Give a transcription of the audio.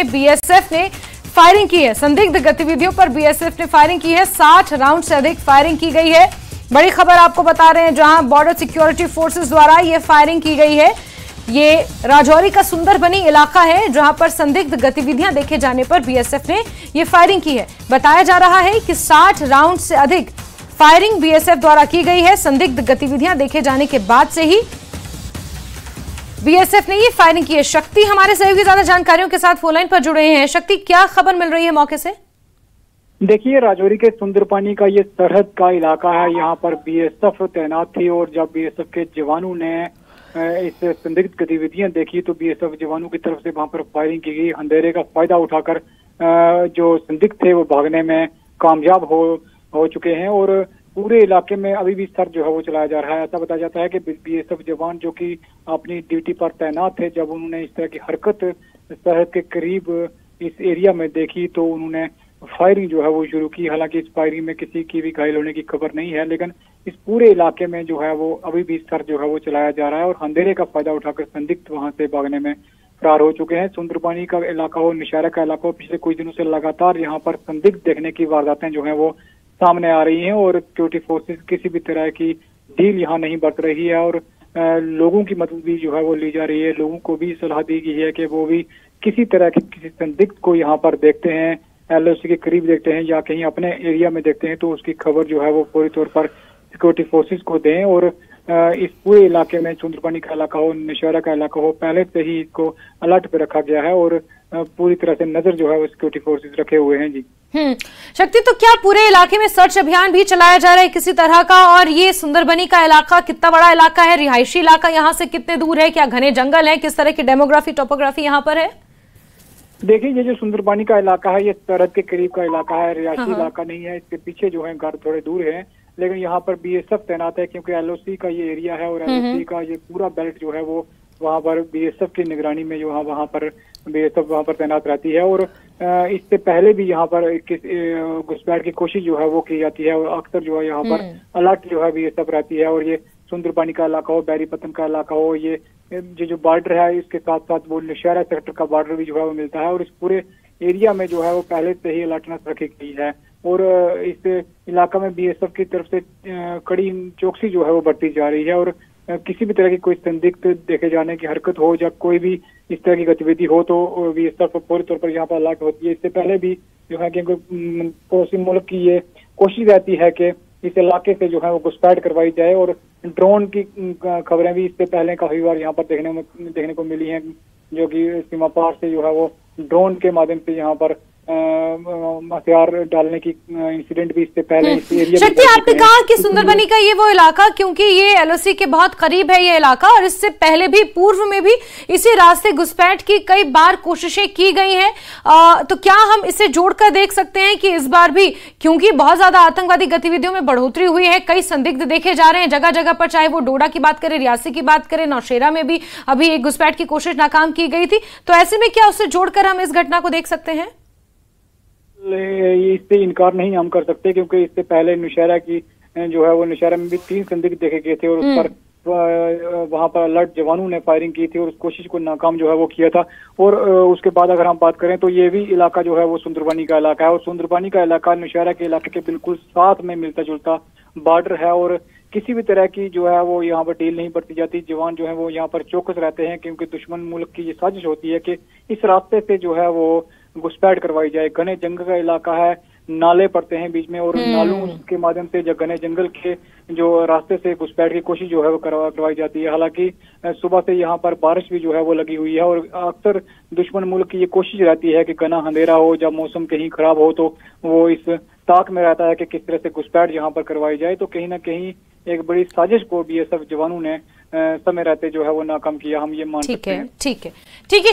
में बीएसएफ ने फायरिंग की है। संदिग्ध गतिविधियों पर बीएसएफ ने फायरिंग की है। 60 राउंड से अधिक फायरिंग की गई है। बड़ी खबर आपको बता रहे हैं, जहां बॉर्डर सिक्योरिटी फोर्सेस द्वारा ये फायरिंग की गई है। ये राजौरी का सुंदरबनी इलाका है, जहां पर संदिग्ध गतिविधियां देखे जाने पर बीएसएफ ने ये फायरिंग की है। बताया जा रहा है कि 60 राउंड से अधिक फायरिंग बीएसएफ द्वारा की गई है। संदिग्ध गतिविधियां देखे जाने के बाद से ही बीएसएफ ने ये फायरिंग की है। शक्ति हमारे सहयोगी ज्यादा जानकारियों के साथ फोन लाइन पर जुड़े हैं। शक्ति, क्या खबर मिल रही है मौके से? देखिए, राजौरी के सुंदरपानी का ये सरहद का इलाका है। यहाँ पर बीएसएफ तैनात थी और जब बीएसएफ के जवानों ने इस संदिग्ध गतिविधियां देखी तो बीएसएफ जवानों की तरफ से वहां पर फायरिंग की गई। अंधेरे का फायदा उठाकर जो संदिग्ध थे वो भागने में कामयाब हो चुके हैं और पूरे इलाके में अभी भी सर्च जो है वो चलाया जा रहा है। ऐसा बताया जाता है कि बीएसएफ जवान जो कि अपनी ड्यूटी पर तैनात थे, जब उन्होंने इस तरह की हरकत सरहद के करीब इस एरिया में देखी तो उन्होंने फायरिंग जो है वो शुरू की। हालांकि इस फायरिंग में किसी की भी घायल होने की खबर नहीं है, लेकिन इस पूरे इलाके में जो है वो अभी भी सर्च जो है वो चलाया जा रहा है और अंधेरे का फायदा उठाकर संदिग्ध वहां से भागने में फरार हो चुके हैं। सुंदरपानी का इलाका हो, नौशहरा का इलाका हो, पिछले कुछ दिनों से लगातार यहाँ पर संदिग्ध देखने की वारदातें जो है वो सामने आ रही हैं और सिक्योरिटी फोर्सेस किसी भी तरह की ढील यहाँ नहीं बरत रही है और लोगों की मदद भी जो है वो ली जा रही है। लोगों को भी सलाह दी गई है कि वो भी किसी तरह के किसी संदिग्ध को यहाँ पर देखते हैं, एलओसी के करीब देखते हैं या कहीं अपने एरिया में देखते हैं तो उसकी खबर जो है वो पूरी तौर पर सिक्योरिटी फोर्सेस को दें। और इस पूरे इलाके में सुंदरपानी का इलाका हो, नौशहरा का इलाका हो, पहले से ही इसको अलर्ट पे रखा गया है और पूरी तरह से नजर जो है वो सिक्योरिटी फोर्सेस रखे हुए हैं। जी शक्ति, तो क्या पूरे इलाके में सर्च अभियान भी चलाया जा रहा है किसी तरह का? और ये सुंदरबनी का इलाका कितना बड़ा इलाका है? रिहायशी इलाका यहाँ से कितने दूर है? क्या घने जंगल है? किस तरह की डेमोग्राफी टोपोग्राफी यहाँ पर है? देखिए, ये जो सुंदरबनी का इलाका है ये सरहद के करीब का इलाका है, रिहायशी इलाका नहीं है। इसके पीछे जो है घर थोड़े दूर है, लेकिन यहाँ पर बीएसएफ तैनात है क्योंकि एलओसी का ये एरिया है और एलओसी का ये पूरा बेल्ट जो है वो वहाँ पर बीएसएफ की निगरानी में जो वहाँ पर बीएसएफ वहाँ पर तैनात रहती है। और इससे पहले भी यहाँ पर घुसपैठ की कोशिश जो है वो की जाती है और अक्सर जो है यहाँ पर अलर्ट जो है बीएसएफ रहती है। और ये सुंदरपानी का इलाका हो, बैरीपतन का इलाका हो, ये जो बॉर्डर है इसके साथ साथ वो नौशहरा सेक्टर का बॉर्डर भी जो है वो मिलता है और इस पूरे एरिया में जो है वो पहले से ही अलर्टनेस रखी गई है और इस इलाका में बीएसएफ की तरफ से कड़ी चौकसी जो है वो बढ़ती जा रही है और किसी भी तरह की कोई संदिग्ध देखे जाने की हरकत हो या कोई भी इस तरह की गतिविधि हो तो बीएसएफ पूरी तौर पर यहाँ पर अलर्ट होती है। इससे पहले भी जो है कि पड़ोसी मुल्क की ये कोशिश रहती है कि इस इलाके से जो है वो घुसपैठ करवाई जाए और ड्रोन की खबरें भी इससे पहले काफी बार यहाँ पर देखने को मिली हैं, जो कि सीमा पार से जो है वो ड्रोन के माध्यम से यहाँ पर हथियार डालने की इंसिडेंट भी इससे पहले इस एरिया। शक्ति, आपने कहा कि सुंदरबनी का ये वो इलाका, क्योंकि ये एलओसी के बहुत करीब है ये इलाका और इससे पहले भी पूर्व में भी इसी रास्ते घुसपैठ की कई बार कोशिशें की गई हैं, तो क्या हम इसे जोड़कर देख सकते हैं कि इस बार भी, क्योंकि बहुत ज्यादा आतंकवादी गतिविधियों में बढ़ोतरी हुई है, कई संदिग्ध देखे जा रहे हैं जगह जगह पर, चाहे वो डोडा की बात करें, रियासी की बात करें, नौशेरा में भी अभी एक घुसपैठ की कोशिश नाकाम की गई थी, तो ऐसे में क्या उससे जोड़कर हम इस घटना को देख सकते हैं? इससे इनकार नहीं हम कर सकते क्योंकि इससे पहले नौशहरा की जो है वो नौशहरा में भी 3 संदिग्ध देखे गए थे और उस पर वहां पर अलर्ट जवानों ने फायरिंग की थी और उस कोशिश को नाकाम जो है वो किया था। और उसके बाद अगर हम बात करें तो ये भी इलाका जो है वो सुंदरबनी का इलाका है और सुंदरबनी का इलाका नौशहरा के इलाके के बिल्कुल साथ में मिलता जुलता बॉर्डर है और किसी भी तरह की जो है वो यहाँ पर डील नहीं बरती जाती। जवान जो है वो यहाँ पर चौकस रहते हैं क्योंकि दुश्मन मुल्क की ये साजिश होती है कि इस रास्ते से जो है वो घुसपैठ करवाई जाए। घने जंगल का इलाका है, नाले पड़ते हैं बीच में और नालों के माध्यम से घने जंगल के जो रास्ते से घुसपैठ की कोशिश जो है वो करवाई जाती है। हालांकि सुबह से यहाँ पर बारिश भी जो है वो लगी हुई है और अक्सर दुश्मन मुल्क की ये कोशिश रहती है कि घना अंधेरा हो, जब मौसम कहीं खराब हो तो वो इस ताक में रहता है कि किस तरह से घुसपैठ यहाँ पर करवाई जाए। तो कहीं ना कहीं एक बड़ी साजिश को बीएसएफ जवानों ने समय रहते जो है वो नाकाम किया, हम ये मान सकते हैं। ठीक है।